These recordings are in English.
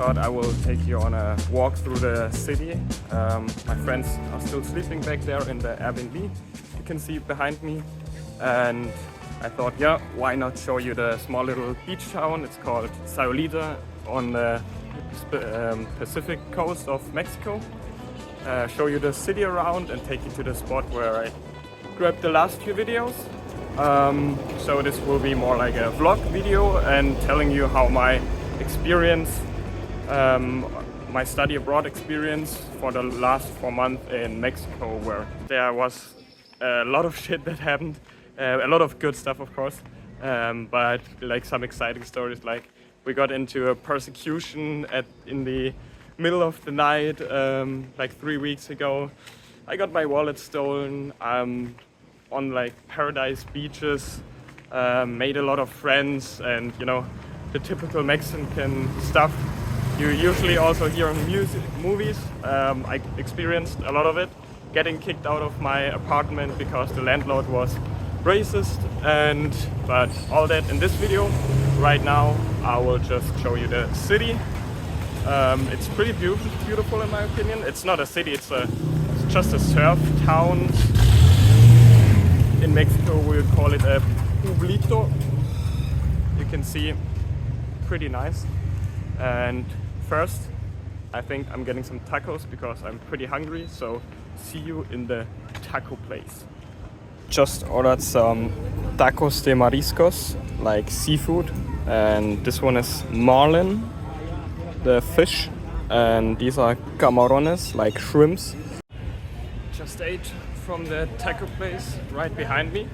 thought I will take you on a walk through the city. My friends are still sleeping back there in the Airbnb, you can see behind me. And I thought, yeah, why not show you the small little beach town. It's called Sayulita on the Pacific coast of Mexico. Show you the city around and take you to the spot where I grabbed the last few videos. So this will be more like a vlog video and telling you how my experience, my study abroad experience for the last 4 months in Mexico, where there was a lot of shit that happened, a lot of good stuff of course, but like some exciting stories, like we got into a persecution in the middle of the night, like 3 weeks ago. I got my wallet stolen. On like paradise beaches, made a lot of friends, and you know, the typical Mexican stuff you usually also hear in movies. I experienced a lot of it, getting kicked out of my apartment because the landlord was racist, but all that in this video. Right now I will just show you the city. It's pretty beautiful in my opinion. It's not a city, it's just a surf town. In Mexico we would call it a pueblito. You can see, pretty nice. And first I think I'm getting some tacos because I'm pretty hungry, so see you in the taco place. Just ordered some tacos de mariscos, like seafood, and this one is marlin, the fish, and these are camarones, like shrimps. Just ate from the taco place right behind me,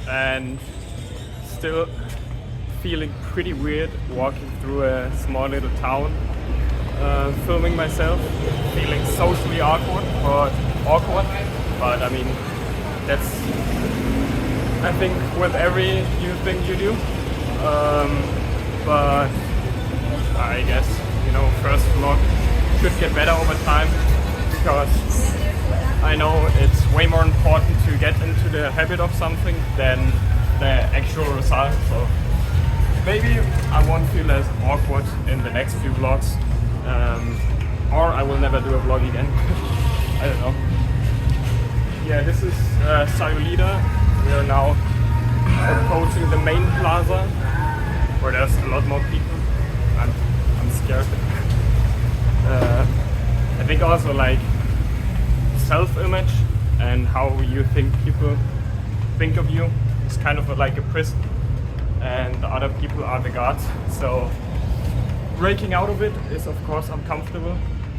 and still feeling pretty weird walking through a small little town, filming myself, feeling socially awkward, but I mean, that's, I think, with every new thing you do, but I guess, you know, first vlog should get better over time, because I know it's way more important to get into the habit of something than the actual result. So maybe I won't feel as awkward in the next few vlogs, or I will never do a vlog again. I don't know. Yeah, this is Sayulita. We are now approaching the main plaza, where there's a lot more people. I'm scared. I think also like self-image and how you think people think of you is kind of like a prison, and the other people are the gods. So breaking out of it is of course uncomfortable,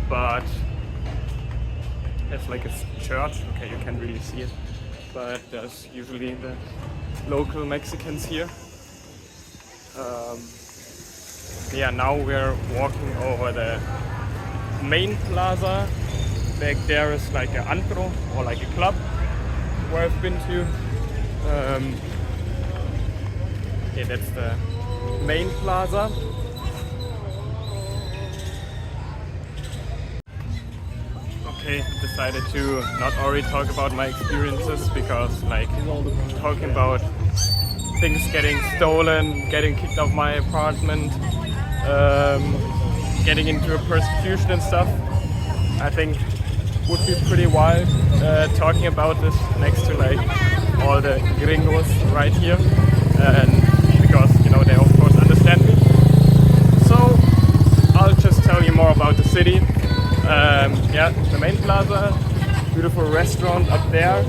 but there's like a church. Okay, you can't really see it, but there's usually the local Mexicans here. Yeah, now we're walking over the main plaza. Back there is like an antro, or like a club where I've been to. Okay, that's the main plaza. Okay, decided to not already talk about my experiences, because like talking about things getting stolen, getting kicked out of my apartment, getting into a persecution and stuff, I think would be pretty wild, talking about this next to like all the gringos right here, and because, you know, they of course understand me. So I'll just tell you more about the city. Yeah, the main plaza, beautiful restaurant up there.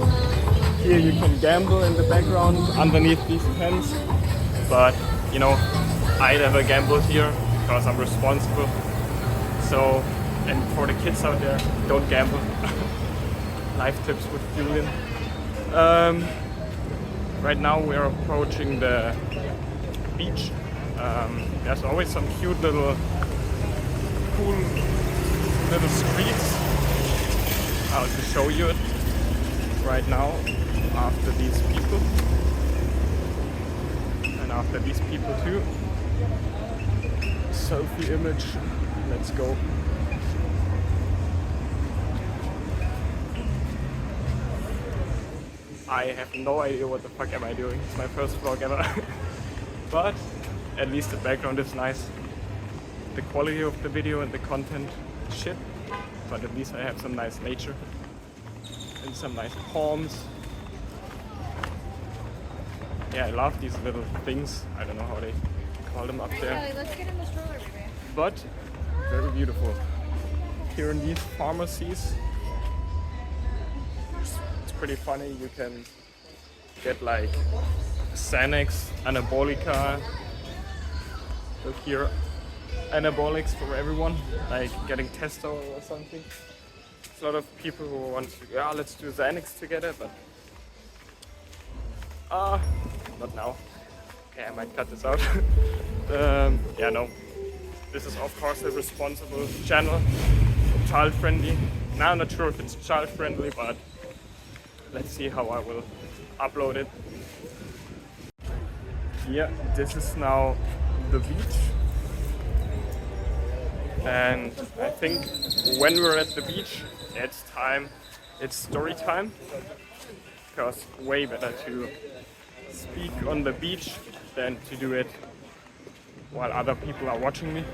Here you can gamble in the background underneath these tents, but you know, I never gambled here because I'm responsible. So, and for the kids out there, don't gamble. Life tips with Julian. Right now we're approaching the beach. There's always some cute little, cool little streets. I'll just show you it right now after these people. And after these people too. Selfie image. Let's go. I have no idea what the fuck am I doing. It's my first vlog ever. But at least the background is nice. The the quality of the video and the content shit, but at least I have some nice nature and some nice palms. Yeah, I love these little things. I don't know how they call them up there. Kelly, let's get in the stroller, baby. But very beautiful. Here in these pharmacies, it's pretty funny. You can get like Xanax, Anabolica. Look here, anabolics for everyone, like getting testo or something. There's a lot of people who want to, yeah, let's do Xanax together, but not now. Okay, I might cut this out. Yeah, no. This is of course a responsible channel, child friendly. Now I'm not sure if it's child friendly, but let's see how I will upload it. Yeah, this is now the beach. And I think when we're at the beach, it's story time. Because way better to speak on the beach than to do it while other people are watching me.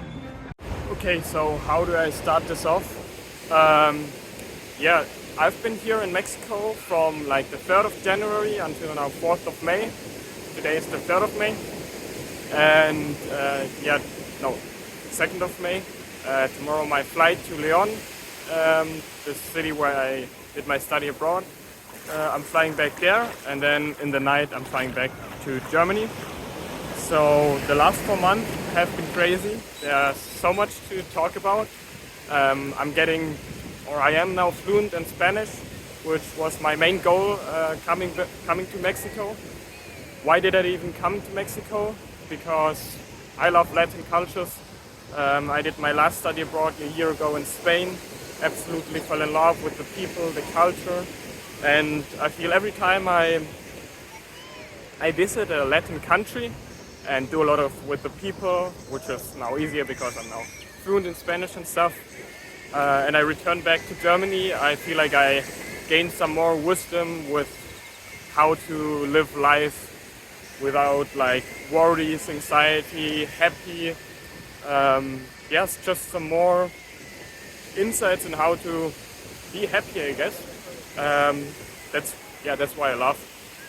Okay, so how do I start this off? Yeah, I've been here in Mexico from like the 3rd of January until now 4th of May. Today is the 3rd of May. And yeah, no, 2nd of May. Tomorrow my flight to León, the city where I did my study abroad. I'm flying back there, and then in the night I'm flying back to Germany. So the last 4 months have been crazy. There's so much to talk about. I am now fluent in Spanish, which was my main goal coming to Mexico. Why did I even come to Mexico? Because I love Latin cultures. I did my last study abroad a year ago in Spain. Absolutely fell in love with the people, the culture, and I feel every time I visit a Latin country and do a lot with the people, which is now easier because I'm now fluent in Spanish and stuff, and I return back to Germany, I feel like I gained some more wisdom with how to live life without like worries, anxiety, happy. Yes, just some more insights in how to be happy, I guess. That's why I love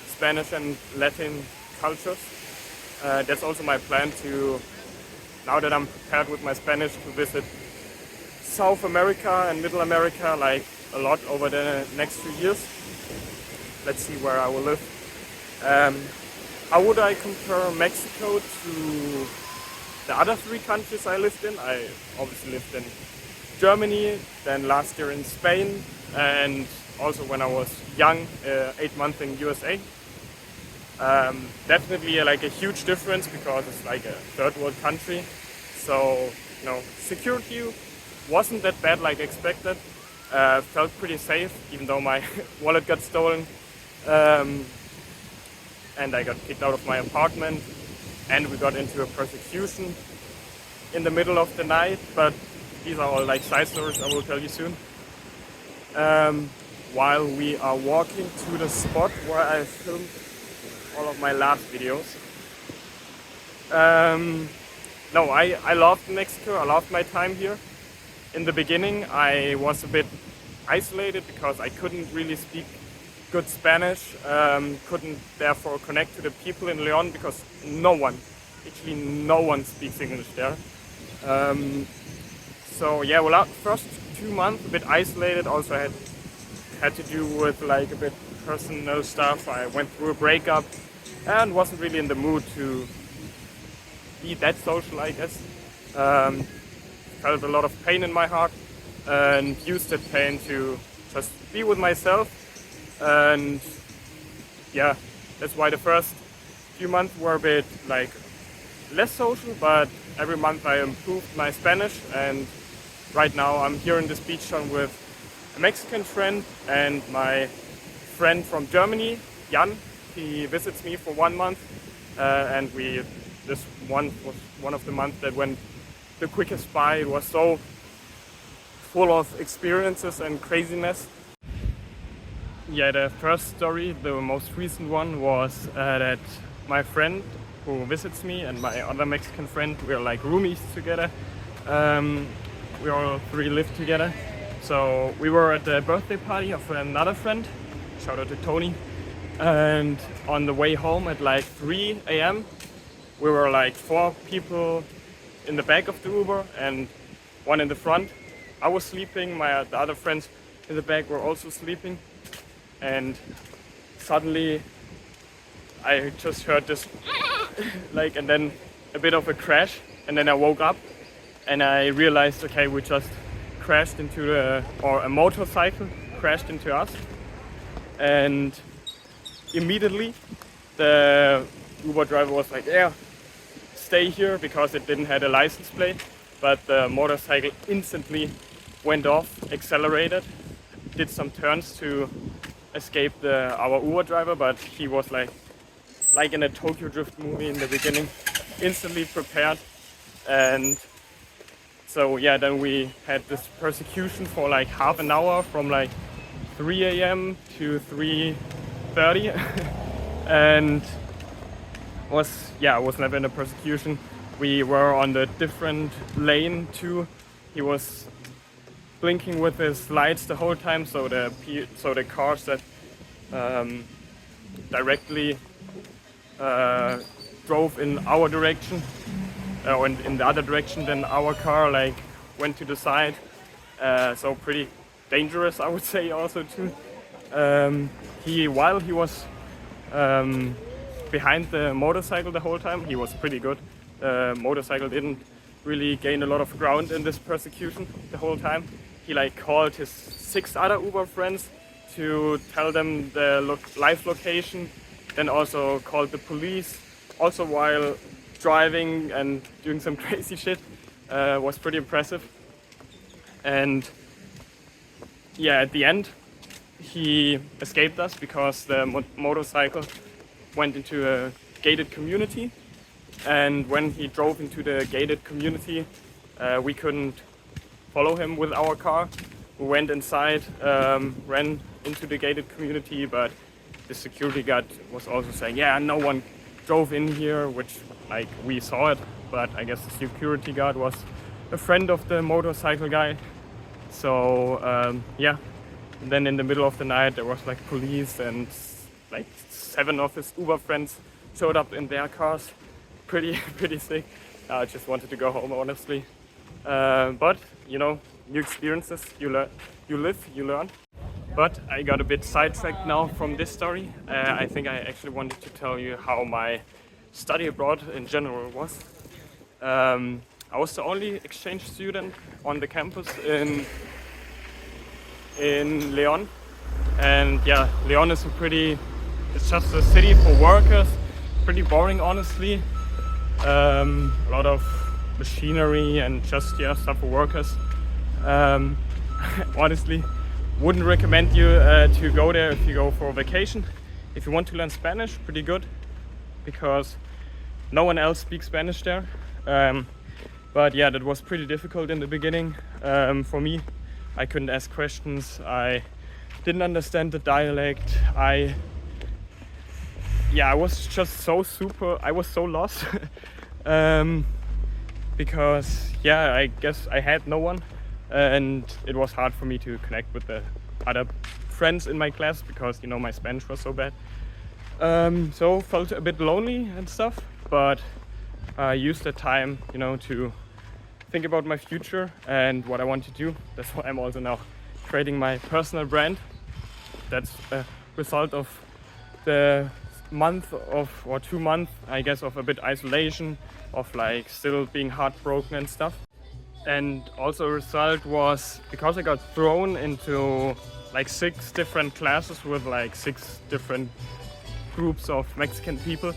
Spanish and Latin cultures. That's also my plan to, now that I'm prepared with my Spanish, to visit South America and Middle America like a lot over the next few years. Let's see where I will live. How would I compare Mexico to the other 3 countries I lived in? I obviously lived in Germany, then last year in Spain, and also when I was young, 8 months in USA. Definitely like a huge difference because it's like a third world country. So, you know, security wasn't that bad like expected. Felt pretty safe, even though my wallet got stolen. And I got kicked out of my apartment. And we got into a persecution in the middle of the night, but these are all like side stories I will tell you soon. While we are walking to the spot where I filmed all of my last videos. No, I loved Mexico, I loved my time here. In the beginning I was a bit isolated because I couldn't really speak good Spanish, couldn't therefore connect to the people in León because no one speaks English there. So yeah, well, first 2 months a bit isolated. Also had to do with like a bit personal stuff. I went through a breakup and wasn't really in the mood to be that social, I guess. Felt a lot of pain in my heart and used that pain to just be with myself. And yeah, that's why the first few months were a bit like less social, but every month I improved my Spanish, and right now I'm here in this beach town with a Mexican friend and my friend from Germany, Jan. He visits me for 1 month, and this one was one of the months that went the quickest by. It was so full of experiences and craziness. Yeah, the first story, the most recent one, was that my friend who visits me and my other Mexican friend, we're like roomies together. We all three lived together. So we were at the birthday party of another friend, shout out to Tony. And on the way home at like 3 a.m., we were like 4 people in the back of the Uber and 1 in the front. I was sleeping, the other friends in the back were also sleeping. And suddenly I just heard this and then a bit of a crash, and then I woke up and I realized, okay, we just crashed into a motorcycle crashed into us. And immediately the Uber driver was like, yeah, stay here, because it didn't have a license plate. But the motorcycle instantly went off, accelerated, did some turns to escape our Uber driver, but he was like in a Tokyo Drift movie in the beginning, instantly prepared. And so yeah, then we had this persecution for like half an hour from like 3 a.m. to 3:30 and was never in a persecution. We were on the different lane too. He was blinking with his lights the whole time, so the cars that directly drove in our direction or in the other direction than our car went to the side. So pretty dangerous, I would say, also too. While he was behind the motorcycle the whole time, he was pretty good. Motorcycle didn't really gain a lot of ground in this persecution the whole time. He called his 6 other Uber friends to tell them the live location, then also called the police, also while driving and doing some crazy shit. Was pretty impressive. And yeah, at the end he escaped us because the motorcycle went into a gated community, and when he drove into the gated community, we couldn't follow him with our car. We went inside, ran into the gated community, but the security guard was also saying, yeah, no one drove in here, which we saw it, but I guess the security guard was a friend of the motorcycle guy. So yeah, and then in the middle of the night there was police, and 7 of his Uber friends showed up in their cars. Pretty sick. I just wanted to go home, honestly. But new experiences, you live, you learn. But I got a bit sidetracked now from this story. I think I actually wanted to tell you how my study abroad in general was. I was the only exchange student on the campus in Leon. And yeah, Leon is it's just a city for workers. Pretty boring, honestly. A lot of machinery and just stuff for workers. Honestly, wouldn't recommend you to go there if you go for a vacation. If you want to learn Spanish, pretty good, because no one else speaks Spanish there. But yeah, that was pretty difficult in the beginning for me. I couldn't ask questions. I didn't understand the dialect. I was just I was so lost. Because I guess I had no one, and it was hard for me to connect with the other friends in my class because my Spanish was so bad. So felt a bit lonely and stuff, but I used the time to think about my future and what I want to do. That's why I'm also now creating my personal brand. That's a result of the 2 months, I guess, of a bit isolation, of still being heartbroken and stuff. And also a result was because I got thrown into 6 different classes with 6 different groups of Mexican people.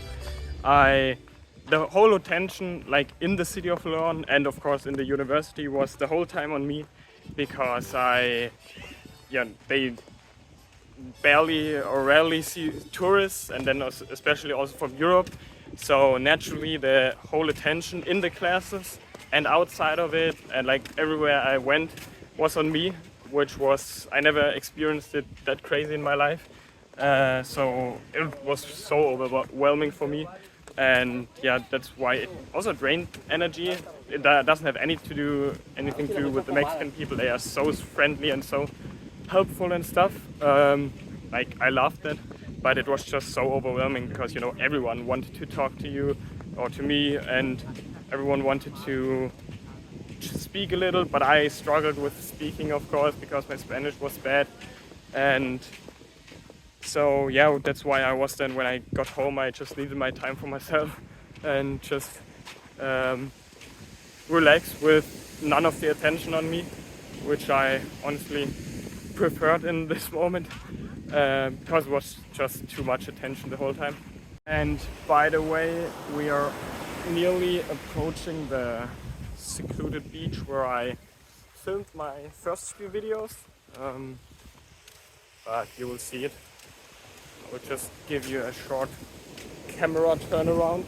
The whole attention in the city of Leon and of course in the university was the whole time on me, because they barely or rarely see tourists, and then especially also from Europe. So naturally the whole attention in the classes and outside of it and everywhere I went was on me, which was, I never experienced it that crazy in my life. So it was so overwhelming for me. and yeah, that's why it also drained energy. It doesn't have anything to do with the Mexican people. They are so friendly and so helpful and stuff. Like I loved it, but it was just so overwhelming because everyone wanted to talk to you or to me, and everyone wanted to speak a little, but I struggled with speaking, of course, because my Spanish was bad. And so yeah, that's why I was then, when I got home, I just needed my time for myself and just relax with none of the attention on me, which I honestly preferred in this moment, because it was just too much attention the whole time. And by the way, we are nearly approaching the secluded beach where I filmed my first few videos, but you will see it. I will just give you a short camera turnaround.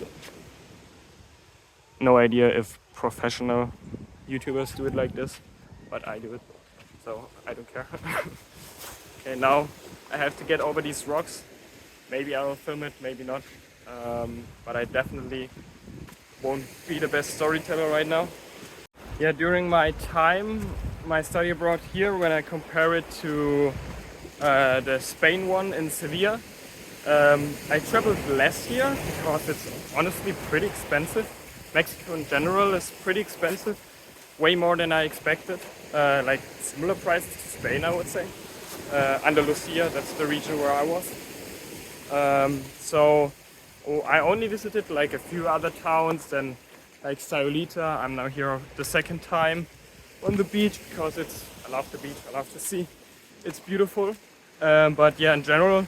No idea if professional YouTubers do it like this, but I do it, so I don't care. Okay, now I have to get over these rocks. Maybe I will film it, maybe not, but I definitely won't be the best storyteller right now. Yeah, during my time, my study abroad here, when I compare it to the Spain one in Sevilla, I traveled less here because it's honestly pretty expensive. Mexico in general is pretty expensive, way more than I expected, like similar prices to Spain, I would say. Andalusia, that's the region where I was. So I only visited like a few other towns than like Sayulita. I'm now here the second time on the beach because I love the beach, I love the sea. It's beautiful. But yeah, in general,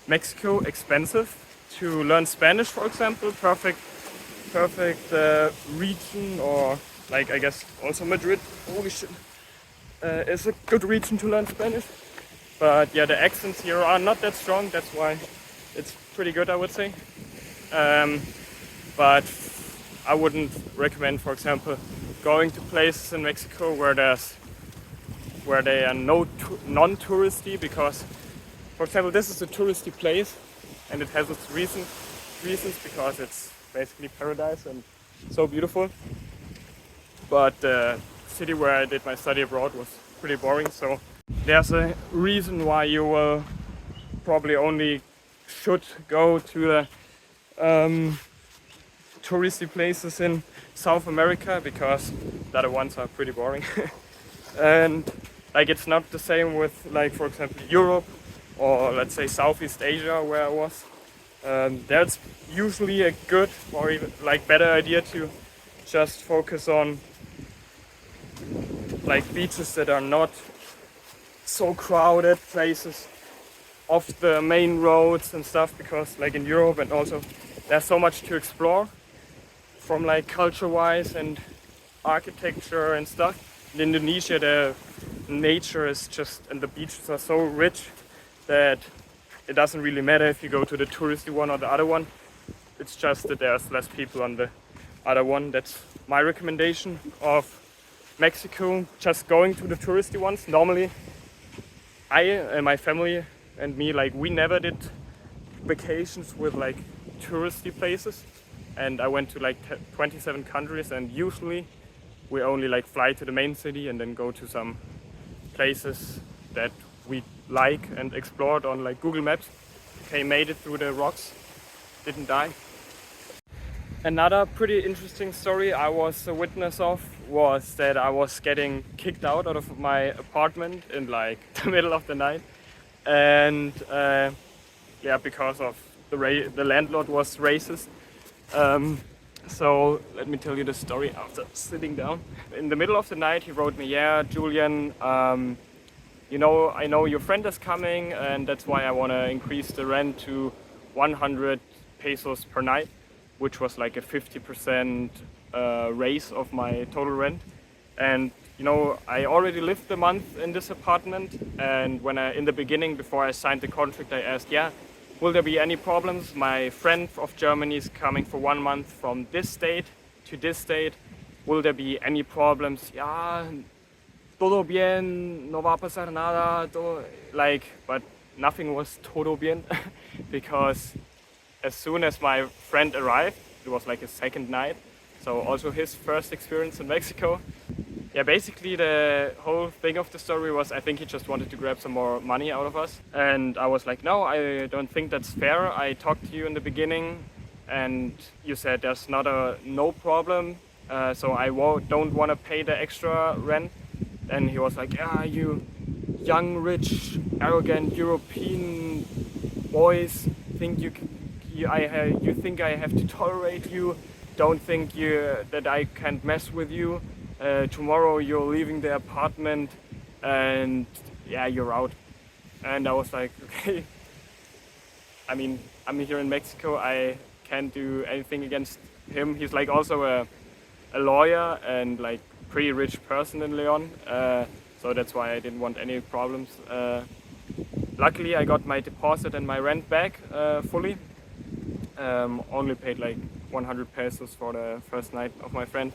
Mexico expensive. To learn Spanish, for example, perfect region, or like I guess also Madrid, holy shit, is a good region to learn Spanish. But yeah, the accents here are not that strong, that's why it's pretty good, I would say. But I wouldn't recommend, for example, going to places in Mexico where they are non-touristy, because, for example, this is a touristy place and it has its reasons because it's basically paradise and so beautiful. But the city where I did my study abroad was pretty boring, so there's a reason why you will probably only should go to the touristy places in South America, because the other ones are pretty boring. And like it's not the same with, like, for example, Europe or let's say Southeast Asia where I was. That's usually a good or even like better idea to just focus on like beaches that are not so crowded, places off the main roads and stuff, because like in Europe and also there's so much to explore from like culture-wise and architecture and stuff. In Indonesia, the nature is just, and the beaches are so rich that it doesn't really matter if you go to the touristy one or the other one. It's just that there's less people on the other one. That's my recommendation of Mexico, just going to the touristy ones. Normally, I and my family and me, like, we never did vacations with like touristy places, and I went to like 27 countries, and usually we only like fly to the main city and then go to some places that we like and explored on like Google Maps. Okay, made it through the rocks, didn't die. Another pretty interesting story I was a witness of was that I was getting kicked out of my apartment in like the middle of the night, and yeah, because of the landlord was racist. So let me tell you the story after sitting down. In the middle of the night, he wrote me, "Yeah, Julian, you know, I know your friend is coming, and that's why I want to increase the rent to 100 pesos per night," which was like a 50% raise of my total rent. And you know, I already lived a month in this apartment, and when in the beginning, before I signed the contract, I asked, "Yeah, will there be any problems? My friend of Germany is coming for 1 month from this state to this state. Will there be any problems?" "Yeah, todo bien, no va a pasar nada," like, but nothing was todo bien because as soon as my friend arrived, it was like his second night, so also his first experience in Mexico. Yeah, basically the whole thing of the story was I think he just wanted to grab some more money out of us. And I was like, no, I don't think that's fair. I talked to you in the beginning and you said there's not a no problem, so I don't want to pay the extra rent. And he was like, yeah, you young, rich, arrogant European boys think you think I have to tolerate you. Don't think that I can't mess with you. Tomorrow you're leaving the apartment and yeah, you're out. And I was like, okay. I mean, I'm here in Mexico. I can't do anything against him. He's like also a lawyer and like pretty rich person in Leon. So that's why I didn't want any problems. Luckily, I got my deposit and my rent back fully. Only paid like 100 pesos for the first night of my friend.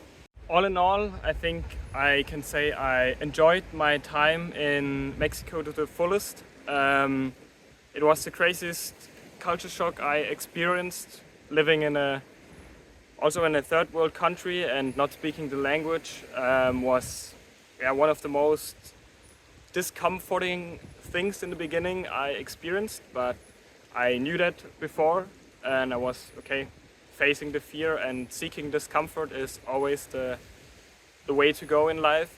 All in all, I think I can say I enjoyed my time in Mexico to the fullest. It was the craziest culture shock I experienced living also in a third world country and not speaking the language. Was one of the most discomforting things in the beginning I experienced, but I knew that before and I was okay. Facing the fear and seeking discomfort is always the way to go in life,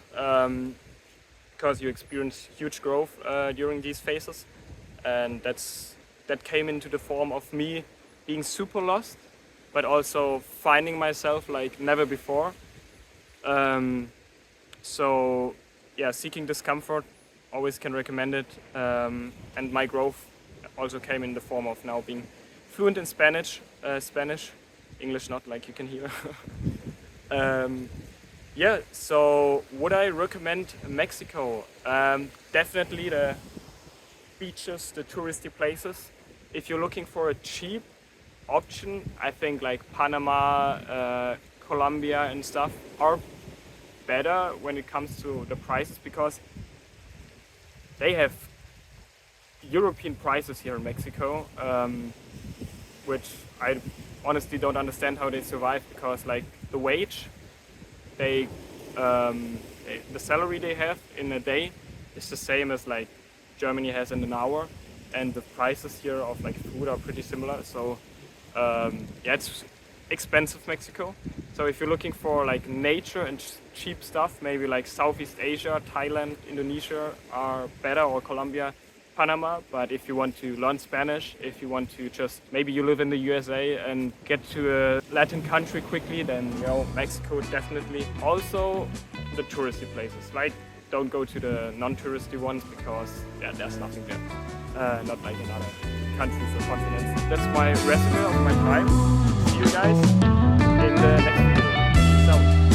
because you experience huge growth during these phases, and that came into the form of me being super lost, but also finding myself like never before. So yeah, seeking discomfort, always can recommend it, and my growth also came in the form of now being fluent in Spanish. English not, like you can hear. Yeah, so would I recommend Mexico? Definitely the beaches, the touristy places. If you're looking for a cheap option, I think like Panama, Colombia and stuff are better when it comes to the prices, because they have European prices here in Mexico, which I honestly don't understand how they survive, because like the wage the salary they have in a day is the same as like Germany has in an hour, and the prices here of like food are pretty similar. So yeah, it's expensive, Mexico. So if you're looking for like nature and cheap stuff, maybe like Southeast Asia, Thailand, Indonesia are better, or Colombia, Panama. But if you want to learn Spanish, if you want to just, maybe you live in the USA and get to a Latin country quickly, then Mexico definitely. Also the touristy places, like don't go to the non-touristy ones, because yeah, there's nothing there. Not like in other countries or continents. That's my resume of my time. See you guys in the next video. Peace out.